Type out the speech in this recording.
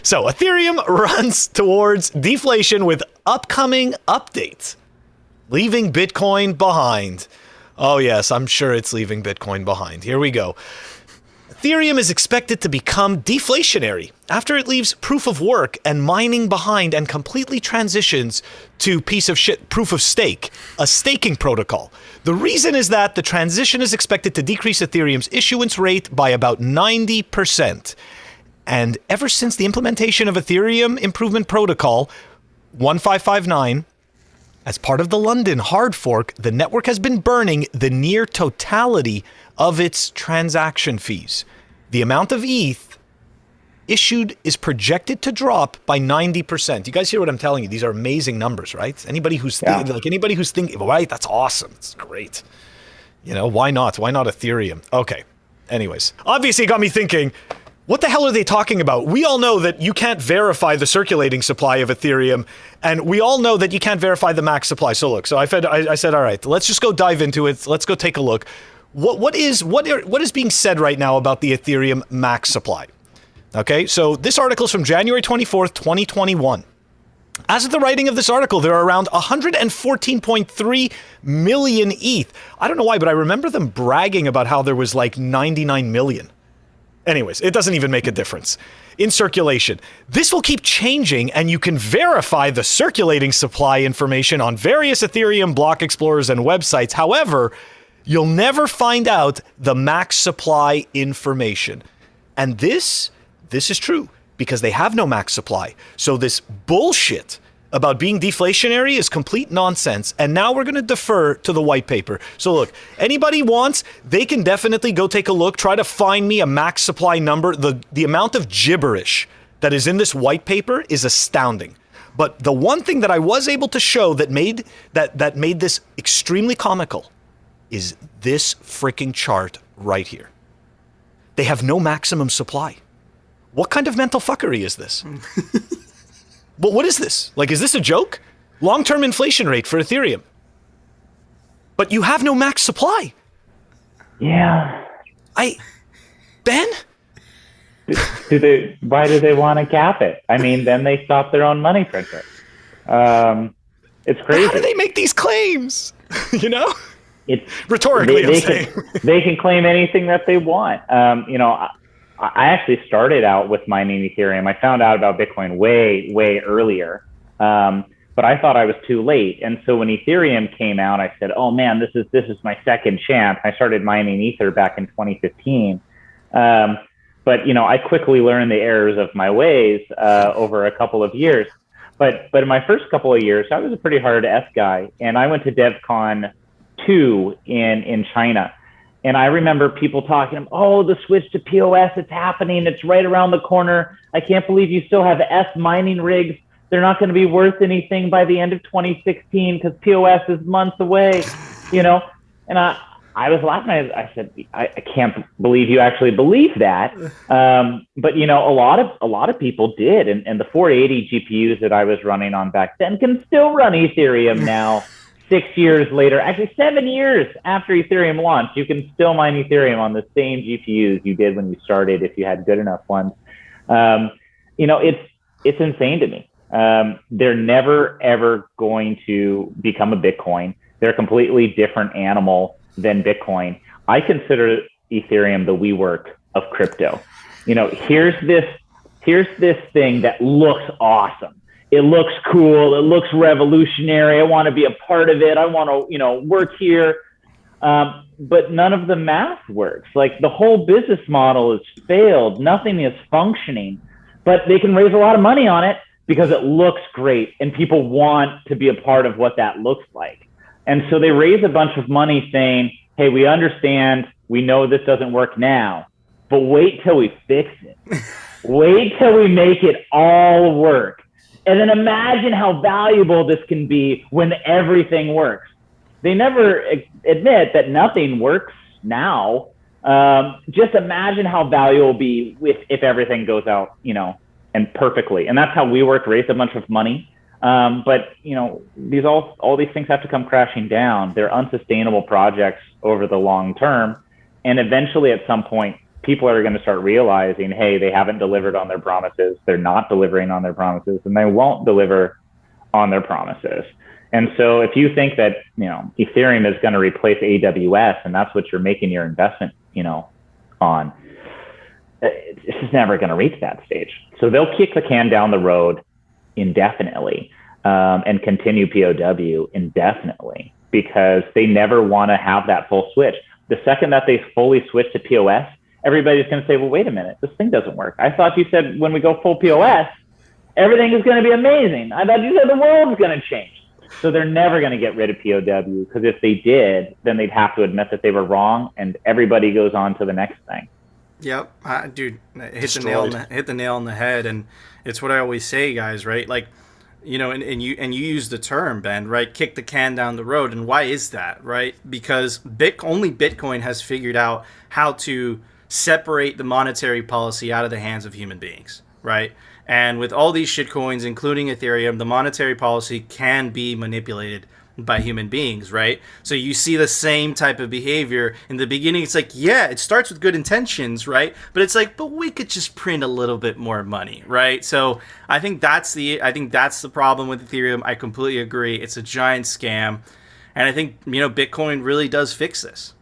So Ethereum runs towards deflation with upcoming updates, leaving Bitcoin behind. Oh yes, I'm sure it's leaving Bitcoin behind. Here we go. Ethereum is expected to become deflationary after it leaves proof of work and mining behind and completely transitions to piece of shit proof of stake, a staking protocol. The reason is that the transition is expected to decrease Ethereum's issuance rate by about 90%. And ever since the implementation of Ethereum Improvement Protocol 1559, as part of the London hard fork, the network has been burning the near totality of its transaction fees. The amount of ETH issued is projected to drop by 90%. You guys hear what I'm telling you? These are amazing numbers, right? Anybody who's thinking, right, that's awesome. It's great. You know, why not? Why not Ethereum? Okay. Anyways, obviously it got me thinking, what the hell are they talking about? We all know that you can't verify the circulating supply of Ethereum, and we all know that you can't verify the max supply. So look, so I said, all right, let's just go dive into it. Let's go take a look. What is being said right now about the Ethereum max supply? Okay, so this article is from January 24th, 2021. As of the writing of this article, there are around 114.3 million ETH. I don't know why, but I remember them bragging about how there was like 99 million. Anyways, it doesn't even make a difference. In circulation, this will keep changing, and you can verify the circulating supply information on various Ethereum block explorers and websites. However, you'll never find out the max supply information. And this is true because they have no max supply. So this bullshit about being deflationary is complete nonsense. And now we're going to defer to the white paper. So look, anybody wants, they can definitely go take a look, try to find me a max supply number. The amount of gibberish that is in this white paper is astounding. But the one thing that I was able to show that made this extremely comical is this freaking chart right here. They have no maximum supply. What kind of mental fuckery is this? But what is this? Like, is this a joke? Long-term inflation rate for Ethereum. But you have no max supply. Yeah. Ben? Why do they want to cap it? I mean, then they stop their own money printer. It's crazy. How do they make these claims? You know? It's rhetorically, I'm saying. They can claim anything that they want. I actually started out with mining Ethereum. I found out about Bitcoin way, way earlier, but I thought I was too late. And so when Ethereum came out, I said, "Oh man, this is my second chance." I started mining Ether back in 2015, but I quickly learned the errors of my ways over a couple of years. But in my first couple of years, I was a pretty hard S guy, and I went to DevCon 2 in China. And I remember people talking, "Oh, the switch to POS, it's happening. It's right around the corner. I can't believe you still have S mining rigs. They're not going to be worth anything by the end of 2016 because POS is months away." And I was laughing. I said, I can't believe you actually believe that. But a lot of people did. And the 480 GPUs that I was running on back then can still run Ethereum now. 6 years later, actually 7 years after Ethereum launched, you can still mine Ethereum on the same GPUs you did when you started if you had good enough ones. It's insane to me. They're never, ever going to become a Bitcoin. They're a completely different animal than Bitcoin. I consider Ethereum the WeWork of crypto. Here's this thing that looks awesome. It looks cool. It looks revolutionary. I want to be a part of it. I want to, work here. But none of the math works. Like the whole business model has failed. Nothing is functioning, but they can raise a lot of money on it because it looks great and people want to be a part of what that looks like. And so they raise a bunch of money saying, "Hey, we understand. We know this doesn't work now, but wait till we fix it. Wait till we make it all work. And then imagine how valuable this can be when everything works." They never admit that nothing works now. Just imagine how valuable it will be if everything goes out, and perfectly. And that's how WeWork raised a bunch of money. But all these things have to come crashing down. They're unsustainable projects over the long term, and eventually at some point people are going to start realizing, hey, they haven't delivered on their promises. They're not delivering on their promises, and they won't deliver on their promises. And so if you think that, Ethereum is going to replace AWS and that's what you're making your investment, on, it's just never going to reach that stage. So they'll kick the can down the road indefinitely, and continue POW indefinitely, because they never want to have that full switch. The second that they fully switch to POS, everybody's going to say, well, wait a minute, this thing doesn't work. I thought you said when we go full POS, everything is going to be amazing. I thought you said the world's going to change. So they're never going to get rid of POW, because if they did, then they'd have to admit that they were wrong, and everybody goes on to the next thing. Yep, dude, hit the nail on the head, and it's what I always say, guys. Right, like, and you use the term, Ben, right? Kick the can down the road, and why is that, right? Because only Bitcoin has figured out how to separate the monetary policy out of the hands of human beings, right? And with all these shitcoins, including Ethereum, the monetary policy can be manipulated by human beings, right? So you see the same type of behavior in the beginning. It's like, yeah, it starts with good intentions, right? But it's like, but we could just print a little bit more money, right? So I think that's the problem with Ethereum. I completely agree. It's a giant scam. And I think, Bitcoin really does fix this.